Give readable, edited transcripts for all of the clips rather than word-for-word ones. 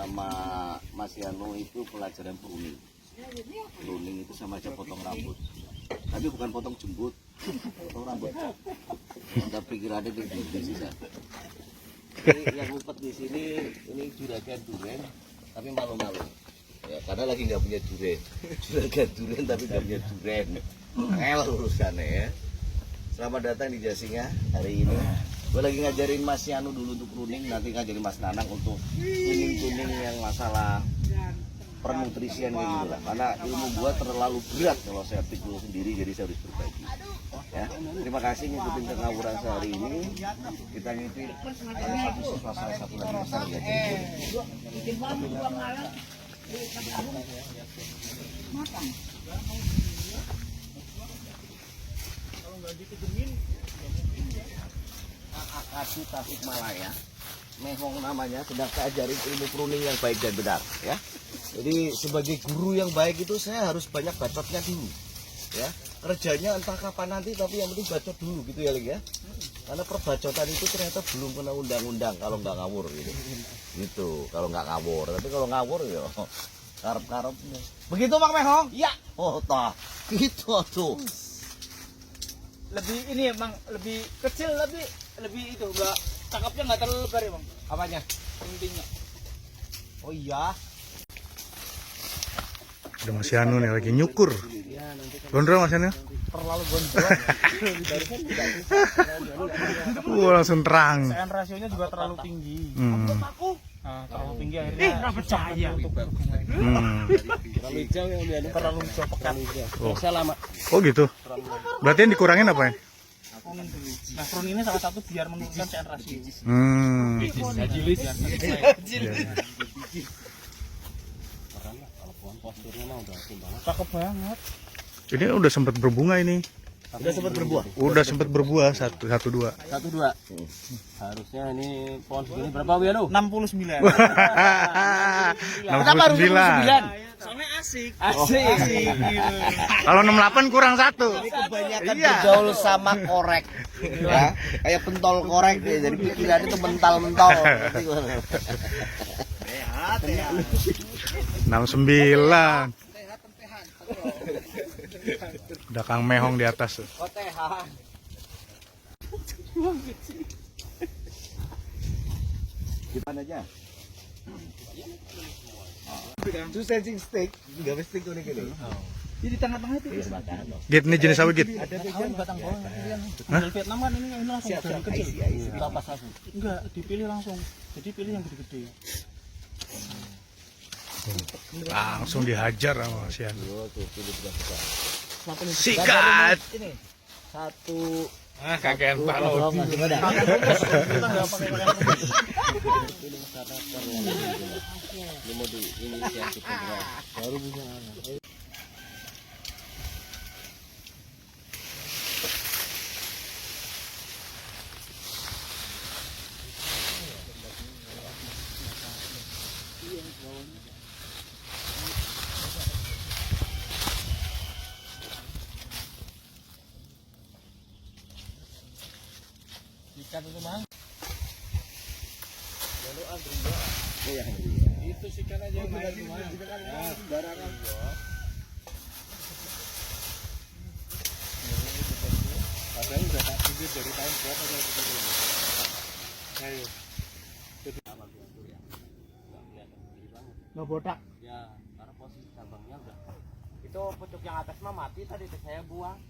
sama Mas Yano itu pelajaran pruning. Pruning itu sama aja potong rambut, tapi bukan potong jembut, potong rambut. Kita pikir ada di sisa. Jadi yang ngumpet di sini ini juragan duren, tapi malu-malu. Ya, karena lagi nggak punya duren. Juragan duren tapi nggak punya duren. Angel urusannya ya. Selamat datang di Jasinga hari ini. Gue lagi ngajarin Mas Yano dulu untuk pruning, nanti ngajarin Mas Nanang untuk tuning-tuning yang masalah pernutrisian kayak gitu lah. Karena ilmu gua terlalu berat kalau saya pikul sendiri, jadi saya harus berbagi. Ya, terima kasih ngikutin Kengawuran sehari ini. Kita ngikutin satu siswa salah satu lagi besar ngajarin. Kalau nggak dikedemin, Akadu Tasikmalaya, Mehong namanya, sedang saya ajarin ilmu pruning yang baik dan benar ya. Jadi sebagai guru yang baik itu saya harus banyak bacotnya dulu ya. Kerjanya entah kapan nanti, tapi yang penting bacot dulu gitu ya, Ling ya. Karena perbacotan itu ternyata belum kena undang-undang kalau nggak ngawur gitu. Gitu, kalau nggak ngawur. Tapi kalau ngawur ya karep-karepnya. Begitu Bang Mehong? Iya. Oh, toh. Gitu tuh. Lebih ini emang lebih kecil, lebih itu enggak cakapnya nggak terlalu lebar ya Bang. Apanya? Intinya. Oh iya. Ada Mas Yano nih lagi nyukur. Gondrong Mas Yano. Terlalu gondrong. Langsung terang. Sayang rasionya juga terlalu tinggi. Nah, terlalu tinggi akhirnya percaya. Terlalu hijau yang biasa. Terlalu hijau pekat. Saya lama. Oh gitu. Berarti yang dikurangin apa ya? Pruning dulu. Nah, pruning ini salah satu biar menurunkan sayang rasio. Ajilis. Cakep banget. Ini udah sempat berbunga ini. Udah sempat berbuah. Udah sempat berbuah satu dua. 1-2. Harusnya ini pohon segini berapa Bu Yano? 69. Kenapa harus 69? Soalnya asik. Asik. Kalau 68 kurang satu. Ini kebanyakan Iya. bergaul sama korek. Ya, kayak pentol korek ya. Jadi pikirannya itu mental-mentol. 69. Udah Kang Mehong di atas tuh. Kotehan. Gimana aja? Itu sensing steak, enggak steak kuning gini. Jadi tengah-tengah itu. Git ini jenis apa Git? Ada batang bawang. Dari Vietnam kan ini langsung dari kecil. Lapas langsung. Enggak, dipilih langsung. Jadi pilih yang gede-gede. Langsung dihajar sama Mas Yano. Tuh, pilih berapa? Sikat. Ini. Satu. Kakean Pak Oh, nggak ada. Kita enggak pakai Pilih karakter yang ini mau diinisiasi program. Baru bisa. ikan itu Bang. Lalu Andrea. Oh ya. Itu ikan aja yang main lumayan. Barangan. Padahal udah tak tinggi dari tahun berapa saya begitu. Ayo. Nggak botak. Ya, karena posisi cabangnya udah. Itu pucuk yang atas mah mati tadi saya buang.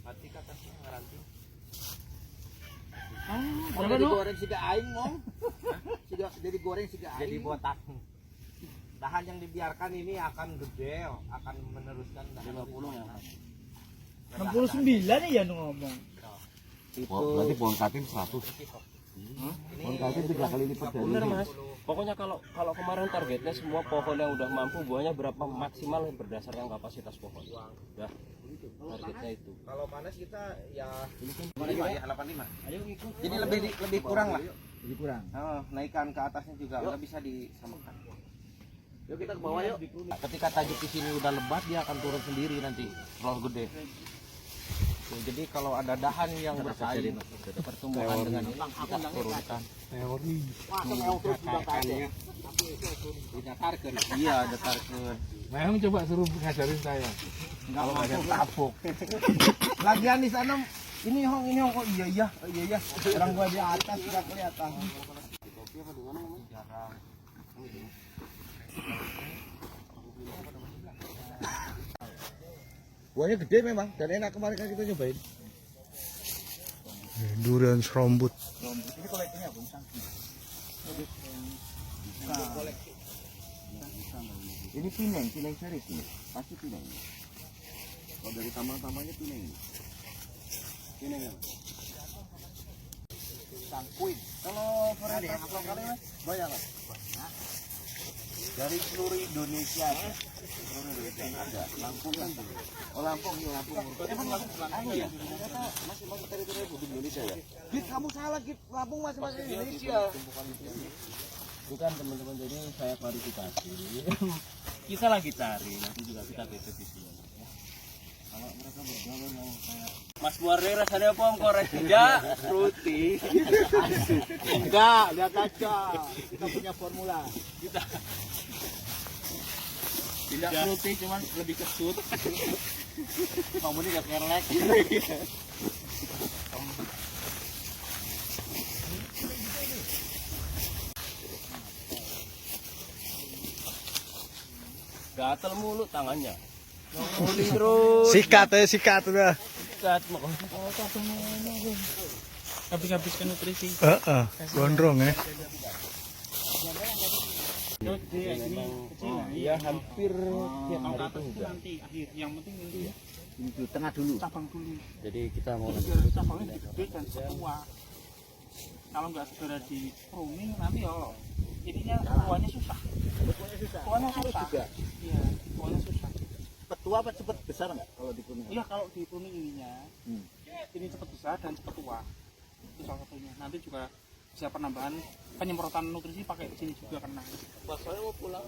Mati ke atasnya ngeranting. Berapa Jadi nu? goreng siga aing mong. Jadi goreng siga aing. Jadi botak. Dahan yang dibiarkan ini akan gede, akan meneruskan dahan 50 ya. 69 nih ya nu ngomong. Itu berarti pohon katim 100. Pohon katim 3 kali lipat dari. Bener Mas. Pokoknya kalau kemarin targetnya semua pohon yang udah mampu buahnya berapa maksimal berdasarkan kapasitas pohon. Udah targetnya itu. Kalau panas kita ya 85 ya 85. Ayo ikut. Jadi lebih kurang lah. Lebih kurang. Naikkan ke atasnya juga nggak bisa disamakan. Yuk kita ke bawah yuk. Ketika tajuk di sini udah lebat dia akan turun sendiri nanti kalau gede. Jadi kalau ada dahan yang bersaing pertumbuhan dengan ini kita turunkan. Iya, ada target. Memang coba suruh ngajarin saya. Kalau ada tapuk. Lagian di sana ini hong kok iya. Orang gua di atas sudah kelihatan. Buahnya gede memang dan enak, kemarin kan kita nyobain. Durian serombut. Ini koleksinya Bung Sangki. Ini pineng series ini, pasti pineng. Kalau dari taman-tamannya pineng. Pineng ya. Sangkuin. Kalau varietas lokalnya Mas, banyak Mas. Dari seluruh Indonesia ada. Ada. Lampung kan tuh. Oh Lampung, ini Lampung. Emang Lampung ya? Ternyata masih teritori Republik Indonesia ya. Git, kamu salah Git. Lampung masih Indonesia. Bukan teman-teman, jadi saya klarifikasi. Kita lagi cari, nanti juga kita tutup di sini. Kalau mereka bergaul yang kayak Mas Buarde rasanya apa korek? Enggak, fruity. Enggak, lihat aja. Kita punya formula. Tidak fruity, cuman lebih kesut. Kamu ini gak kerlek. Gatel mulu tangannya. Nguli terus. Sikat udah. Sikat mau. Habis-habiskan nutrisi. Gondrong ya. Iya, hampir tiap hari itu enggak. Nanti akhir. Yang penting ini Itu tengah dulu. cabang dulu. Jadi kita mau Biar cabangnya gede dan setua. Kalau nggak segera di pruning nanti ininya tuanya susah. Tuanya susah. Iya, tuanya susah. Petua apa cepet besar nggak kalau di kuning? Iya, kalau di pruning ininya ini cepat besar dan cepat tua. Itu salah satunya. Nanti juga bisa penambahan penyemprotan nutrisi pakai sini juga kena. Pas saya mau pulang.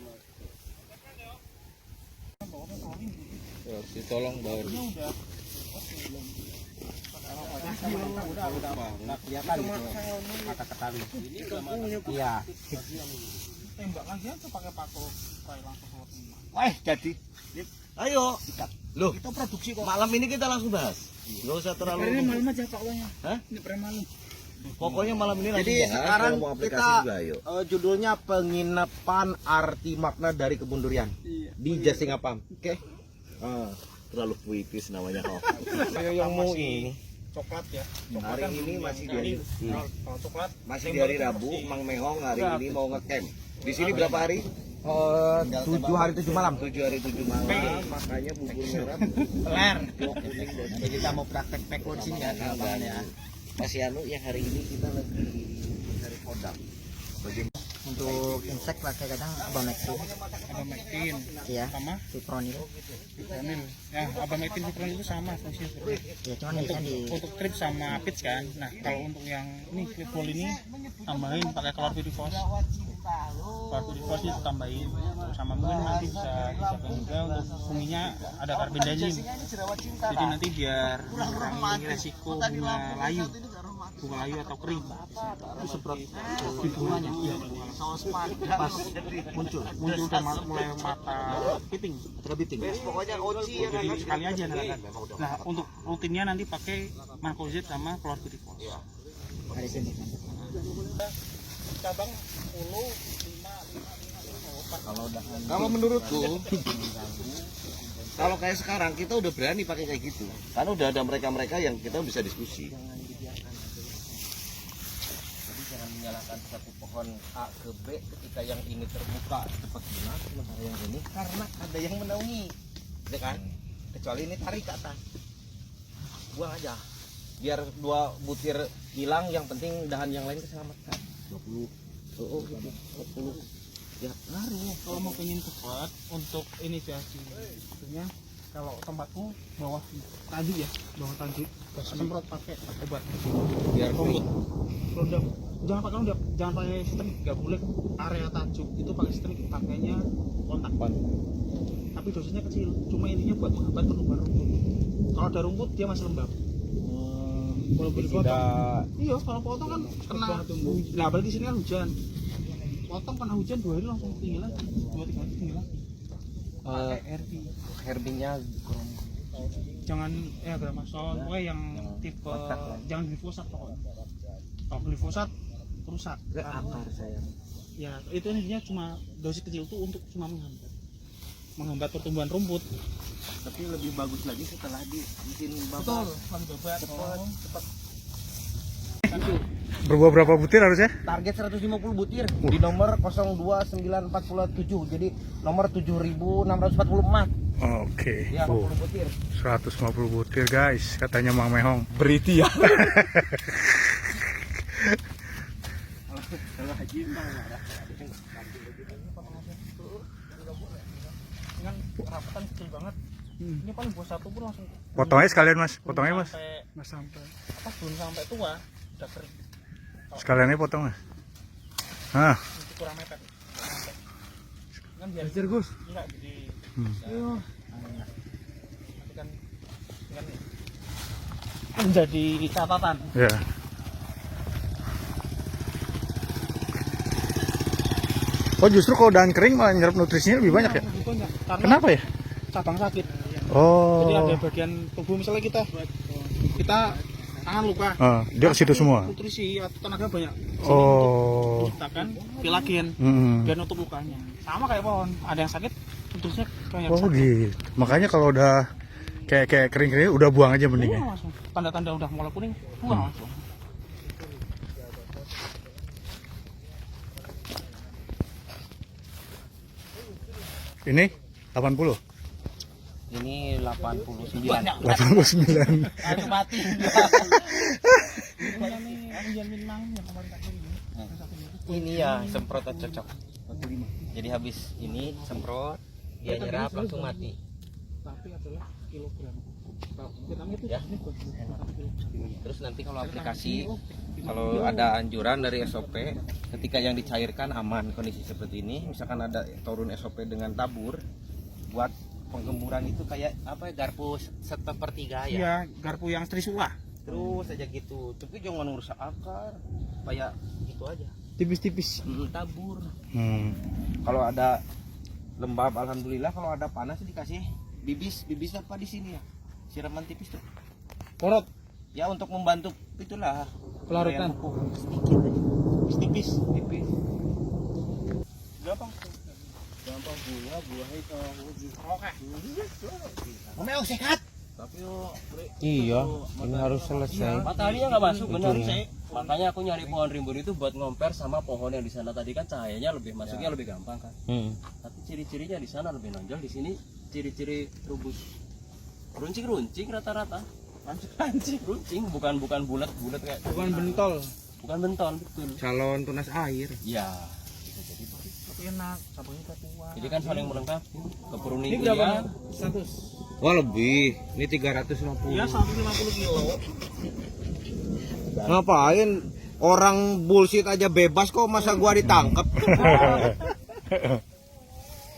Bawahnya prolin. Ya, ditolong bawa. Ini udah Nggak kelihatan gitu. Kata ketahui. Iya. tembak lagi aja pakai paku kayak langsung keluar semua. Wah, jadi. Ayo. Loh, kita produksi kok. Malam ini kita langsung bahas. Nggak usah terlalu. Ini malam aja Pak Lonya. Hah? Ini malam. Pokoknya malam ini langsung Jadi bahas. sekarang Kalau mau aplikasi kita juga, ayo. judulnya penginapan arti makna dari kebun durian Iya. di Jasingapam. Oke. Terlalu puitis namanya kok. Yang mau ini Coklat ya. Hari ini masih di hari Kalau coklat masih di hari Rabu, Mang Mehong hari ini mau ngecamp. Di sini berapa hari? 7 hari 7 malam. 7 hari 7 malam. Makanya bubur merah. ler. Jadi kita mau praktek peko di sini ya. Mas Yanu, yang hari ini kita lagi mencari kodam. Untuk insek pakai kadang abamectin, Abamectin iya, sama fipronil, fipronil. Ya, abamectin fipronil itu sama fungsinya. ya cuman biasanya di Untuk trip sama pitch kan. Nah, kalau untuk yang ini clipball ini tambahin pakai chlorpyrifos. Chlorpyrifos itu tambahin sama mungkin nanti bisa juga untuk funginya ada karbendazim. Jadi nanti biar mengurangi resiko bunga layu atau kering. Itu semprot di bunganya. Iya. Pas muncul dan mulai mata piting. Pokoknya oci ya. Jadi sekali aja nanti. Nah, untuk rutinnya nanti pakai mancozeb sama chlorpyrifos. ada sini. Cabang 10, 5. Kalau menurutku, kalau kayak sekarang kita udah berani pakai kayak gitu. Karena udah ada mereka-mereka yang kita bisa diskusi. Jadi jangan menyalahkan satu pohon A ke B ketika yang ini terbuka cepat guna, sementara yang ini karena ada yang menaungi, ya kan? Kecuali ini tarik ke atas, buang aja, biar 2 butir hilang, yang penting dahan yang lain keselamatkan. 20, 40, ya ngaruh. Kalau mau pengen cepat untuk inisiasi, maksudnya kalau tempatmu bawah tadi ya, bawah tadi semprot pakai obat Biar rumput rondam. Jangan pakai rondam, jangan pakai sistem, nggak boleh area tajuk itu pakai sistem, pakainya kontak. Tapi dosisnya kecil, cuma intinya buat menghambat pertumbuhan rumput. Kalau ada rumput dia masih lembab, Kalau dipotong. Iya, kalau potong kan kena. Lah berarti di sini kan hujan. Potong kena hujan 2 hari langsung tinggi lagi. 2-3 hari tinggi lagi. Herbinya Jangan ya Gramasol, pokoknya yang tipe jangan glifosat pokoknya. Kalau glifosat rusak. akar saya. Ya itu intinya cuma dosis kecil tuh untuk cuma menghambat pertumbuhan rumput. Tapi lebih bagus lagi setelah dibikin Betul, kalau coba cepat. Berbuah berapa butir harusnya? Target 150 butir di nomor 02947. Jadi nomor 7644. Oke. Ya, 50 butir. 150 butir guys, katanya Mang Mehong. Beriti ya. Dengan rapatan kecil banget. Ini paling buah satu pun langsung Potongnya sekalian mas, potongnya mas. sampai apa belum sampai tua udah kering. Sekaliannya potong mas. Hah. Itu kurang mepet. Kan biar Gus. Enggak jadi. Tapi kan menjadi catatan. Ya. Oh justru kalau dahan kering malah nyerap nutrisinya lebih banyak ya? Lebih banyak. Karena Kenapa ya? cabang sakit. Oh. Jadi ada bagian tubuh misalnya kita tangan luka. Dia ke situ semua. Nutrisi atau tenaga banyak. Oh. Ciptakan pilagen biar nutup lukanya. Sama kayak pohon, ada yang sakit nutrisinya kayak Oh sakit. gitu. Makanya kalau udah kayak kering-kering udah buang aja mending ya. Buang langsung. Tanda-tanda udah mulai kuning, buang langsung. Ini 80. Ini 89. Banyak. 89. Aduh mati. Hujan Minang yang kemarin tak kirim. Ini ya semprot cocok. Jadi habis ini semprot, dia nyerap langsung mati. Tapi adalah kilogram. Vitamin itu Ya. ini buat Terus nanti kalau aplikasi, kalau ada anjuran dari SOP, ketika yang dicairkan aman kondisi seperti ini, misalkan ada turun SOP dengan tabur, buat penggemburan itu kayak apa ya, garpu sepertiga ya. Iya, garpu yang trisula. Terus aja gitu, tapi jangan ngerusak akar, kayak gitu aja. Tipis-tipis. Tabur. Hmm. Kalau ada lembab, alhamdulillah. Kalau ada panas dikasih bibis apa di sini ya, siraman tipis tuh. Porot, Ya untuk membantu itulah pelarutan. sedikit aja. Tipis. Tipis. Gampang. Meong sehat. Iya, ini harus selesai. Mataharinya nggak masuk benar sih. Makanya aku nyari pohon rimbun itu buat ngomper sama pohon yang di sana tadi kan cahayanya lebih masuknya lebih gampang kan. Tapi ciri-cirinya di sana lebih nonjol, di sini ciri-ciri rubus runcing rata-rata. Runcing bukan bulat kayak Bukan bentol. bukan bentol betul. Calon tunas air. Ya. Bisa jadi begitu. Tapi enak, cabangnya udah tua. Jadi kan saling melengkapi. Keperluan Ini itu berapa? ya. 100. Wah lebih, ini 350. Iya, 150 kilo. Ngapain? Orang bullshit aja bebas kok, masa gua ditangkap?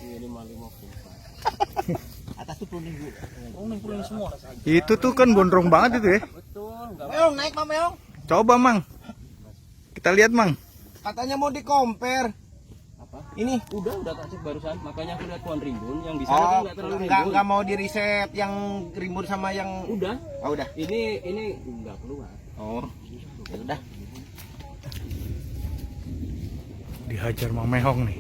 Ini 550. Atas tuh pruning semua. Itu tuh kan gondrong banget itu ya. Betul, enggak Meong naik Pak Meong. Coba Mang. Kita lihat Mang. Katanya mau dikompar. apa? Ini Udah tak cek barusan. Makanya aku lihat pohon rimbun yang di sana tuh enggak terlalu rimbun. nggak mau di riset yang rimbun sama yang Udah. oh udah. Ini enggak keluar. Oh. Ya udah. Dihajar Mang Mehong nih.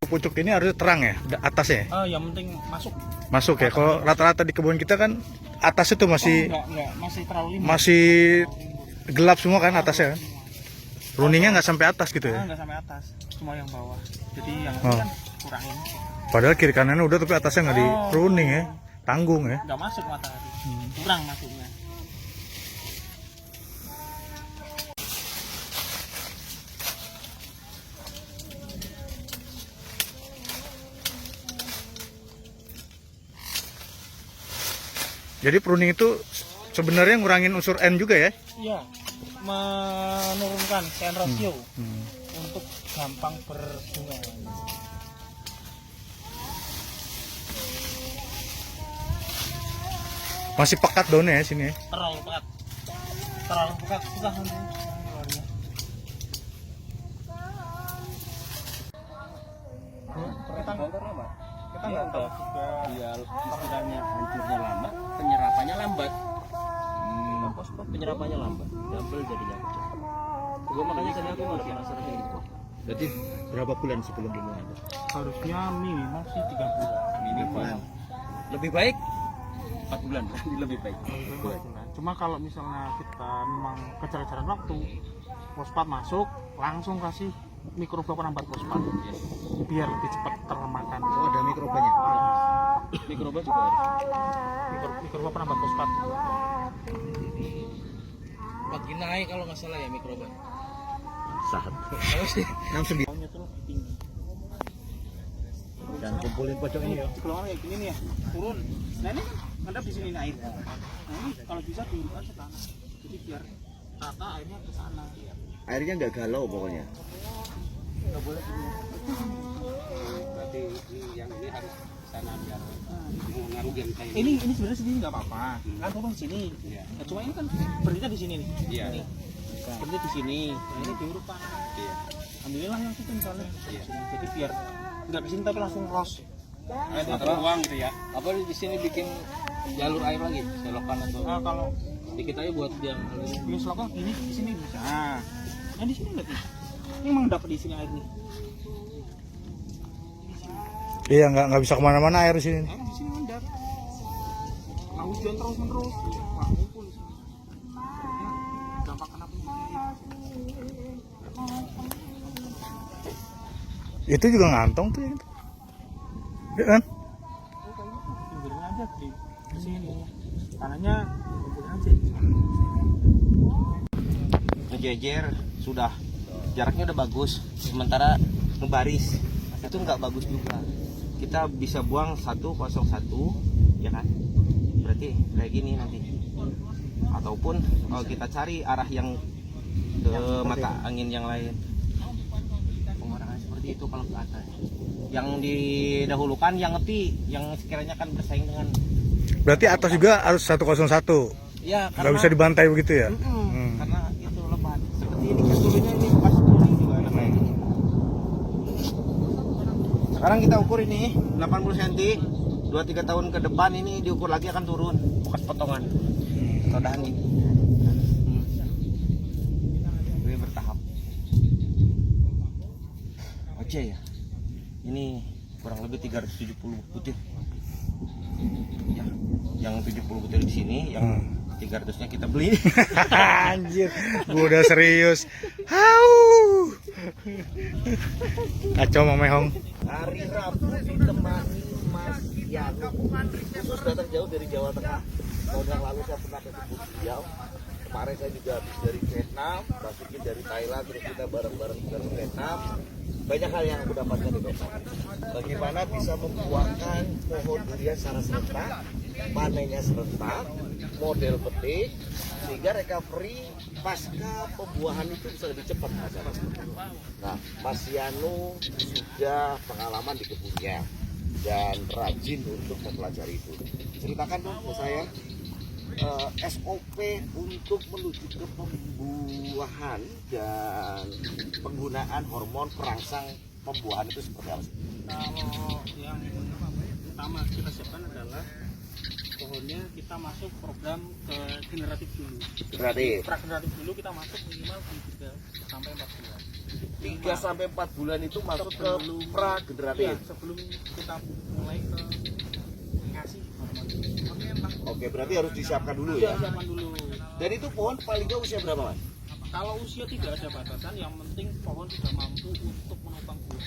Pucuk ini harus terang ya, atasnya. Yang penting masuk. Masuk ya. Kalau rata-rata di kebun kita kan atas itu masih Enggak, masih terlalu lima. masih gelap semua kan atasnya kan. Runingnya nggak sampai atas gitu ya? Nggak sampai atas, cuma yang bawah. Jadi yang Oh. ini kan kurangin. Padahal kiri kanannya udah tapi atasnya nggak di runing ya, tanggung ya. Nggak masuk matahari, kurang masuknya. Jadi pruning itu sebenarnya ngurangin unsur N juga ya? Iya, menurunkan CN ratio untuk gampang berbunga. Masih pekat daunnya ya sini ya? Terlalu pekat, susah nanti keluarnya. Kita nggak tahu juga. Dia istilahnya hancurnya lama, penyerapannya lambat. Fosfat penyerapannya lambat, double jadinya kecil. Gua makanya tadi aku mau penasaran gitu. Berarti berapa bulan sebelum dimulai? Harusnya minimal sih 3 bulan. Minimal. Lebih baik 4 bulan, lebih baik. Cuma kalau misalnya kita memang kejar-kejaran waktu, fosfat masuk, langsung kasih mikroba penambat fosfat, biar lebih cepat termakan. Oh, ada mikrobanya. Mikroba juga harus. Mikroba penambat fosfat. Lagi naik kalau nggak salah ya mikroba. Saat. 69. Daunnya tuh lebih tinggi. Dan kumpulin pojok ini ya. Kalau kayak gini nih ya, turun. Nah ini kan ngendap di sini nih air. Nah ini kalau bisa diurutkan ke tanah. Jadi biar rata airnya ke sana. Airnya nggak galau pokoknya. Nggak boleh gini. Berarti ini yang ini harus sana biar ngaruh yang kayak Ini sebenarnya sini nggak apa-apa. Kan potong di sini. Iya. Nah, cuma ini kan berhenti di sini nih. Iya. Nih. Berhenti di sini. Nah ini diurutkan. Iya. Ambillah yang situ misalnya. Iya. Jadi biar nggak kesini tapi langsung ros. Ada peluang gitu ya. Apa di sini bikin jalur air lagi, selokan atau Nah kalau dikit aja buat yang di selokan ini di sini bisa. Nah di sini nggak bisa. Ini memang dapat di sini air nih. Iya, nggak bisa kemana-mana air di sini. Air di sini mendap. Nah hujan terus menerus. Wah ngumpul di sini. Akhirnya dampak kena penyakit. Itu juga ngantong tuh ya. Ya kan? Pinggirin aja di sini. Tanahnya pinggirin aja. Ngejejer sudah. Jaraknya udah bagus. Sementara ngebaris itu nggak bagus juga. Kita bisa buang 101 ya kan? Berarti kayak gini nanti. Ataupun kalau kita cari arah yang ke mata angin yang lain. Pengurangan seperti itu kalau ke atas. Yang didahulukan yang ngepi, yang sekiranya kan bersaing dengan. Berarti atas juga harus 101. Ya, Nggak bisa dibantai begitu ya? karena itu lebat. Seperti ini kan dulunya ini pas kuning juga ada kayak gini. Sekarang kita ukur ini 80 cm. 2-3 tahun ke depan ini diukur lagi akan turun bekas potongan. Rodahan ini. Ini bertahap. Oke ya. Ini kurang lebih 370 butir. Ya, yang 70 butir di sini, yang 300-nya kita beli. Anjir, gua udah serius. Hau. Kacau Mang Mehong. Hari Rabu ditemani Mas Yanu, khusus datang jauh dari Jawa Tengah. Tahun yang lalu saya pernah ke Kebun Riau. Kemarin saya juga habis dari Vietnam, masukin dari Thailand, terus kita bareng-bareng ke Vietnam. Banyak hal yang aku dapatkan di Vietnam. Bagaimana bisa membuahkan pohon durian secara serentak, panennya serentak, model petik, sehingga recovery pasca pembuahan itu bisa lebih cepat. Nah, Mas Yanu sudah pengalaman di kebunnya dan rajin untuk mempelajari itu. Ceritakan dong ke saya SOP untuk menuju ke pembuahan dan penggunaan hormon perangsang pembuahan itu seperti apa sih? Kalau yang pertama kita siapkan adalah pohonnya kita masuk program ke generatif dulu. Generatif. Prageneratif dulu kita masuk minimal 3 sampai 4 bulan. 3 sampai 4 bulan itu masuk ke prageneratif. Ya, sebelum kita mulai ke ngasih hormon. Oke, berarti harus disiapkan dulu Ya, ya. siapkan dulu. Dan itu pohon paling jauh usia berapa, Mas? Kalau usia tidak ada batasan, yang penting pohon sudah mampu untuk menopang buah.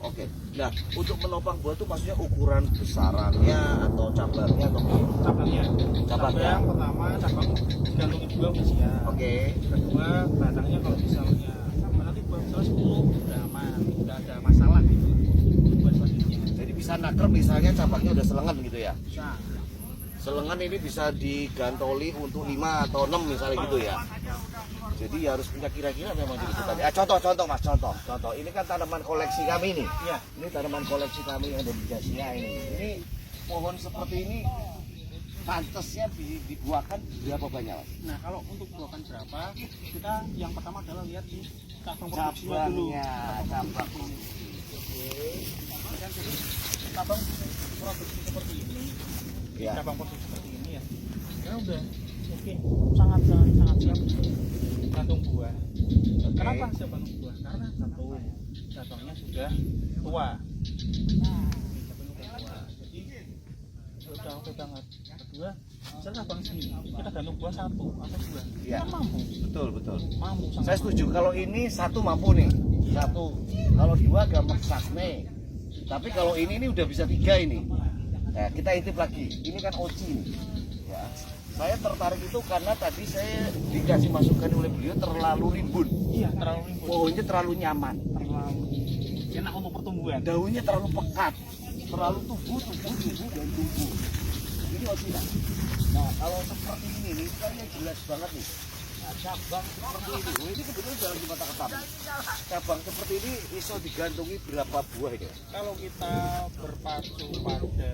Oke. Nah, untuk menopang buah itu maksudnya ukuran besarannya atau cabangnya atau Cabangnya, Cabangnya. cabang pertama cabang digantungi buah udah siap. Oke. Kedua batangnya kalau misalnya nanti buah misalnya 10 udah aman, udah ada masalah gitu. Buat selanjutnya Jadi bisa naker misalnya cabangnya udah selengan gitu ya. bisa. Selengan ini bisa digantoli untuk 5 atau 6 misalnya gitu ya. Jadi harus punya kira-kira memang gitu tadi. Contoh Mas, contoh. Ini kan tanaman koleksi kami nih. Iya. Ini tanaman koleksi kami yang ada di Jasia ini. Ini pohon seperti ini pantasnya dibuahkan berapa banyak, Mas? Nah kalau untuk buahkan berapa, kita yang pertama adalah lihat di cabang produksinya dulu. cabang. Kan jadi cabang produksi seperti ini, Ya. cabang produksi seperti ini ya, ya udah mungkin sangat siap gantung buah. Kenapa siap gantung buah? Karena satu, cabangnya sudah tua. Jadi udah oke banget. Kedua, misalnya cabang segini, kita gantung buah 1 atau 2, Iya. kita mampu, Betul. mampu sangat Saya setuju kalau ini 1 mampu nih. 1. Kalau 2 gampang sakne. Tapi kalau ini udah bisa 3 ini. Nah, kita intip lagi. Ini kan oci nih. Ya. Saya tertarik itu karena tadi saya dikasih masukan oleh beliau terlalu rimbun. Iya, terlalu rimbun, Pohonnya terlalu nyaman. terlalu enak untuk pertumbuhan. Daunnya terlalu pekat. Terlalu tumbuh dan tumbuh. Ini oci. Nah, kalau seperti ini nih, kayaknya jelas banget nih. Nah, cabang seperti ini. Oh, ini kebetulan jalan di mata ketam. Cabang seperti ini iso digantungi berapa buah ini? Kalau kita berpacu pada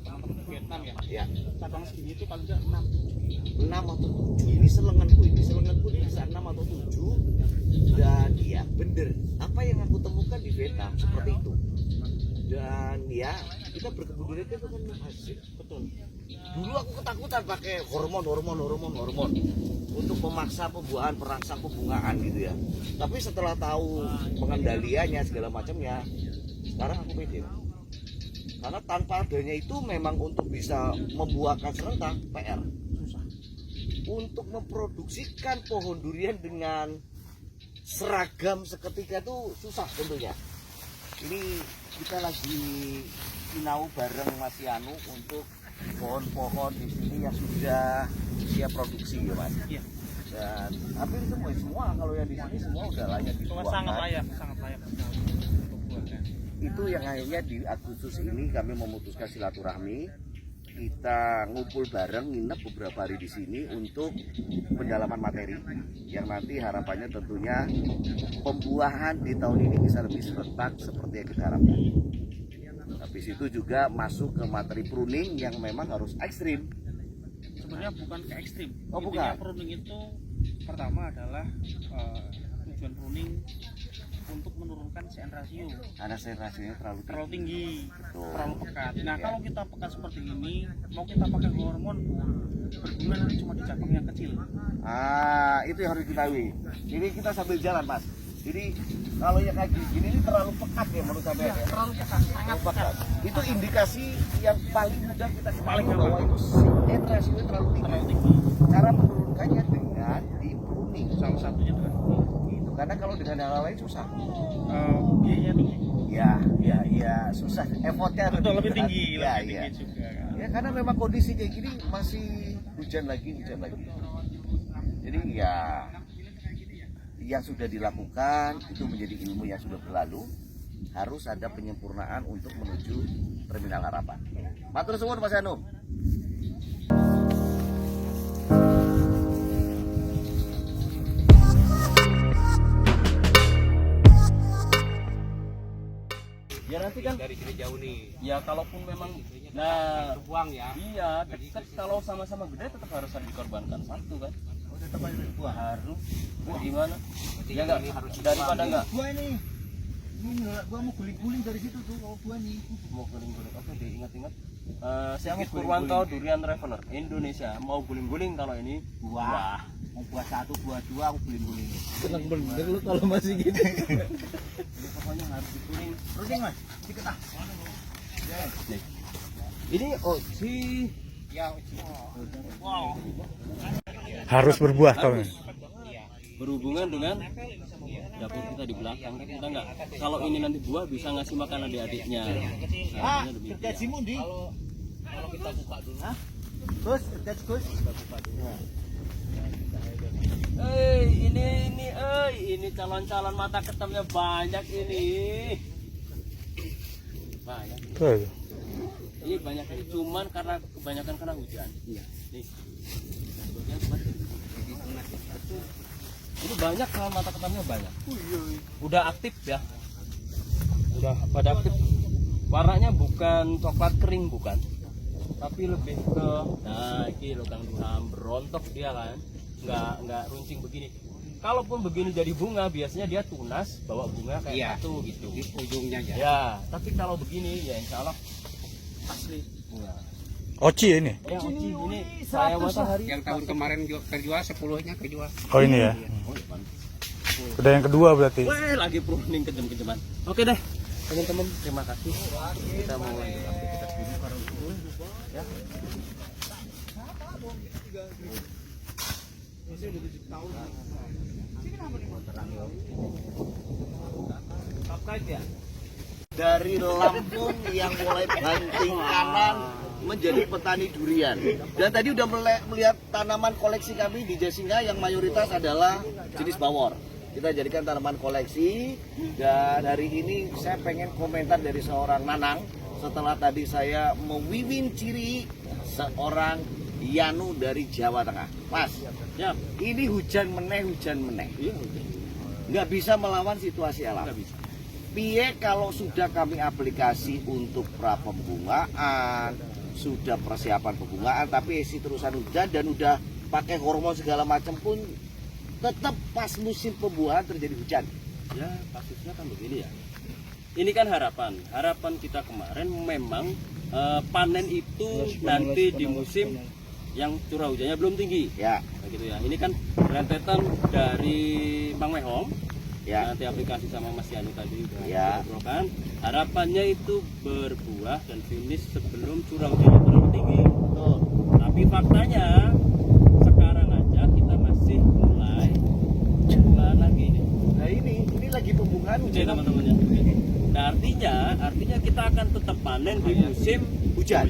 teman-teman Vietnam ya, Ya, cabang segini itu paling nggak 6. 6 atau 7. Ini selenganku ini bisa 6 atau 7. Dan ya bener, apa yang aku temukan di Vietnam seperti itu. Dan ya, kita berkebun durian itu kan hasil. Betul. Dulu aku ketakutan pakai hormon untuk memaksa pembuahan, perangsang pembungaan gitu ya. Tapi setelah tahu pengendaliannya segala macamnya, sekarang aku pede. Karena tanpa adanya itu memang untuk bisa membuahkan serentak PR. Susah. Untuk memproduksikan pohon durian dengan seragam seketika itu susah tentunya. Ini kita lagi sinau bareng Mas Yanu untuk pohon-pohon di sini yang sudah siap produksi ya Mas. Iya. Dan hampir semua kalau yang di sini semua udah layak dibuahkan. Sangat layak sekali untuk buahkan. Itu yang akhirnya di Agustus ini kami memutuskan silaturahmi. Kita ngumpul bareng, nginep beberapa hari di sini untuk pendalaman materi yang nanti harapannya tentunya pembuahan di tahun ini bisa lebih serentak seperti yang kita harapkan. Habis itu juga masuk ke materi pruning yang memang harus ekstrim. Sebenarnya bukan ke ekstrim. Oh, Intinya bukan. pruning itu pertama adalah tujuan pruning untuk menurunkan CN rasio. Karena sentrasinya terlalu Tinggi, Betul. terlalu pekat. Nah, Ya. kalau kita pekat seperti ini, mau kita pakai hormon, berbunga nanti cuma di cabang yang kecil. Itu yang harus diketahui. Ini kita sambil jalan Mas. Jadi kalau yang kayak gini ini terlalu pekat ya menurut saya. Ya, Terlalu pekat, sangat pekat. Itu indikasi yang paling mudah kita Paling ketahui bahwa itu CN rasio terlalu tinggi. Terlalu tinggi. Cara menurunkannya dengan di pruning. Salah satunya dengan Gitu. Karena kalau dengan hal lain susah. biayanya tinggi. Ya, susah. Effortnya Betul, lebih tinggi, Ya, lebih tinggi juga. Ya karena memang kondisi kayak gini masih hujan lagi. Jadi ya yang sudah dilakukan itu menjadi ilmu yang sudah berlalu. Harus ada penyempurnaan untuk menuju Terminal Harapan. Matur suwun Mas Anu. Ya nanti kan dari sini jauh nih. Ya kalaupun memang nah buang ya. Iya, dekat kalau sama-sama gede tetap harus ada dikorbankan satu kan. Tetap aja buah. Harus. Gimana? Ya enggak daripada enggak Buah ini gua mau guling-guling dari situ tuh kalau buah nih. mau guling-guling. Oke, diingat-ingat. Sigit Purwanto Durian Traveler Indonesia mau guling-guling kalau ini buah. Mau buah 1, buah 2 aku guling-guling. Seneng bener lu kalau masih gitu. Ini pokoknya harus diguling. Rutin Mas, dikit ah. Nih. Ini oci. Ya, wow. Harus berbuah tahun ini. berhubungan dengan dapur kita di belakang. Kan kita nggak, kalau ini nanti buah bisa ngasih makan adik-adiknya. Harapannya demikian. Kalau kita buka dulu. Gus, that's Gus. Ini calon-calon mata ketemnya banyak ini. Banyak. Tuh. Ini banyak ini, cuman karena kebanyakan kena hujan. Iya. Nih. Sebagian seperti ini. Ini banyak calon mata ketemnya banyak. Udah aktif ya. Udah pada aktif. Warnanya bukan coklat kering bukan. Tapi lebih ke ini loh Kang Duham, berontok dia kan. Nggak runcing begini. Kalaupun begini jadi bunga, biasanya dia tunas bawa bunga kayak satu gitu. Di ujungnya ya. Ya, tapi kalau begini ya insya Allah asli bunga. Oci ini. Ya, Oci ini saya matahari. Yang tahun kemarin kejual 10-nya kejual. Oh ini ya. Udah yang kedua berarti. Wih, lagi pruning kejem-kejeman. Oke deh, teman-teman, terima kasih. Kita mau lanjut aktivitas dulu karena ya. Dari Lampung yang mulai banting kanan menjadi petani durian. Dan tadi udah melihat tanaman koleksi kami di Jasinga yang mayoritas adalah jenis bawor. Kita jadikan tanaman koleksi, dan hari ini saya pengen komentar dari seorang Nanang setelah tadi saya mewiwin-ciri seorang Yanu dari Jawa Tengah. Mas, Ya, ini hujan meneh. iya. Nggak bisa melawan situasi alam. Nggak bisa. Piye kalau sudah kami aplikasi untuk pra pembungaan, sudah persiapan pembungaan, tapi isi terusan hujan dan udah pakai hormon segala macam pun tetap pas musim pembuahan terjadi hujan. Ya, kasusnya kan begini ya. Ini kan harapan kita kemarin memang panen itu nanti di musim yang curah hujannya belum tinggi. Ya, Begitu ya. Ini kan rentetan dari Bang Mehong. ya, Nanti aplikasi sama Mas Yanu tadi udah Ya. ngobrolkan. Harapannya itu berbuah dan finish sebelum curah hujannya terlalu tinggi. betul. Tapi faktanya sekarang aja kita masih mulai bulan lagi nih. Nah ini lagi pembungaan Oke hujan. teman-teman ya. Nah, artinya kita akan tetap panen di musim Hujan.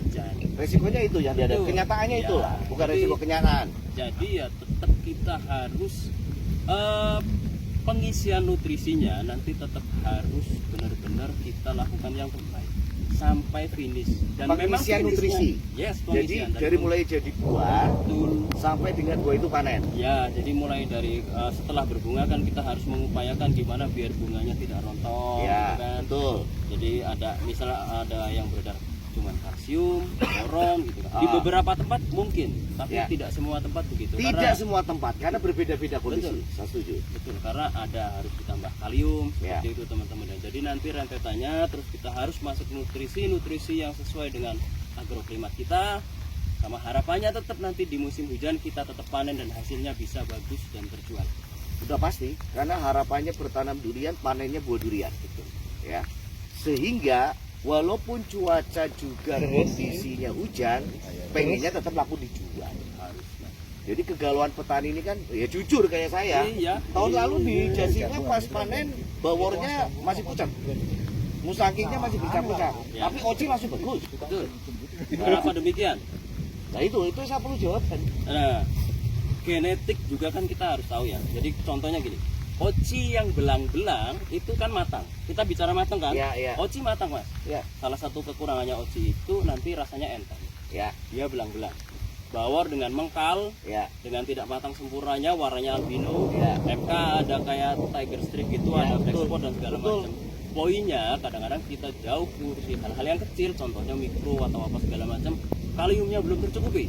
Resikonya itu yang ada. Betul. Kenyataannya Ya. itulah, bukan Jadi- resiko kenyataan. Jadi ya tetap kita harus pengisian nutrisinya nanti tetap harus benar-benar kita lakukan yang terbaik sampai finish. Dan memang Pengisian nutrisi. Yes, Jadi pengisian dari mulai jadi buah betul. sampai dengan buah itu panen. Ya, jadi mulai dari setelah berbunga kan kita harus mengupayakan gimana biar bunganya tidak rontok, Ya, gitu kan. betul. Jadi ada misalnya ada yang beredar cuman kalsium, boron gitu kan. Di Ah. beberapa tempat mungkin, tapi Ya. tidak semua tempat begitu. Tidak semua tempat karena berbeda-beda kondisi. Betul. Saya setuju. Betul, karena ada harus ditambah kalium Ya. seperti itu teman-teman. Dan jadi nanti rentetannya terus kita harus masuk nutrisi yang sesuai dengan agroklimat kita, sama harapannya tetap nanti di musim hujan kita tetap panen dan hasilnya bisa bagus dan terjual. Sudah pasti karena harapannya bertanam durian panennya buah durian gitu. Ya. Sehingga walaupun cuaca juga kondisinya hujan, pengennya tetap laku dijual. Jadi kegalauan petani ini kan ya jujur kayak saya. Iya. Tahun lalu di Jasinga pas panen bawornya masih pucat. Musangkingnya masih pucat-pucat. Ya. Tapi oci masih bagus. Betul. Kenapa demikian? Nah itu saya perlu jawaban. Nah, genetik juga kan kita harus tahu ya. Jadi contohnya gini, oci yang belang-belang itu kan matang. Kita bicara matang kan? Ya, ya. Oci matang mas. Ya. Salah satu kekurangannya oci itu nanti rasanya enteng. Ya, Dia belang-belang. Bawor dengan mengkal, ya. dengan tidak matang sempurnanya, warnanya albino. Ya. MK ada kayak tiger strip gitu, Ya, ada black betul. spot dan segala Betul. macam. Poinnya kadang-kadang kita jauh ngurusi hal-hal yang kecil, contohnya mikro atau apa segala macam, kaliumnya belum tercukupi.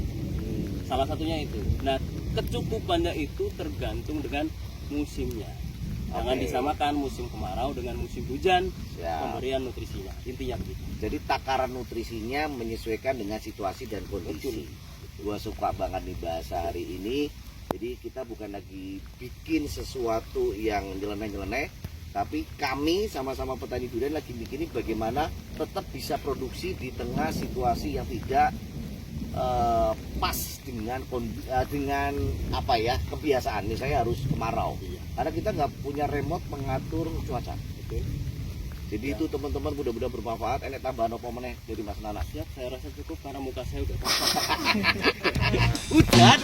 Salah satunya itu. Nah, kecukupannya itu tergantung dengan musimnya. Jangan Oke. disamakan musim kemarau dengan musim hujan, Ya. pemberian nutrisinya. Intinya begitu. Jadi takaran nutrisinya menyesuaikan dengan situasi dan kondisi. Gua suka banget nih bahasa hari ini. Jadi kita bukan lagi bikin sesuatu yang nyeleneh-nyeleneh, tapi kami sama-sama petani durian lagi bikin bagaimana tetap bisa produksi di tengah situasi yang tidak pas dengan apa ya kebiasaan. Misalnya harus kemarau, karena kita nggak punya remote mengatur cuaca. Jadi itu teman-teman mudah-mudahan bermanfaat. Enek tambahan apa meneh dari Mas Nana? Siap, saya rasa cukup karena muka saya udah Udah.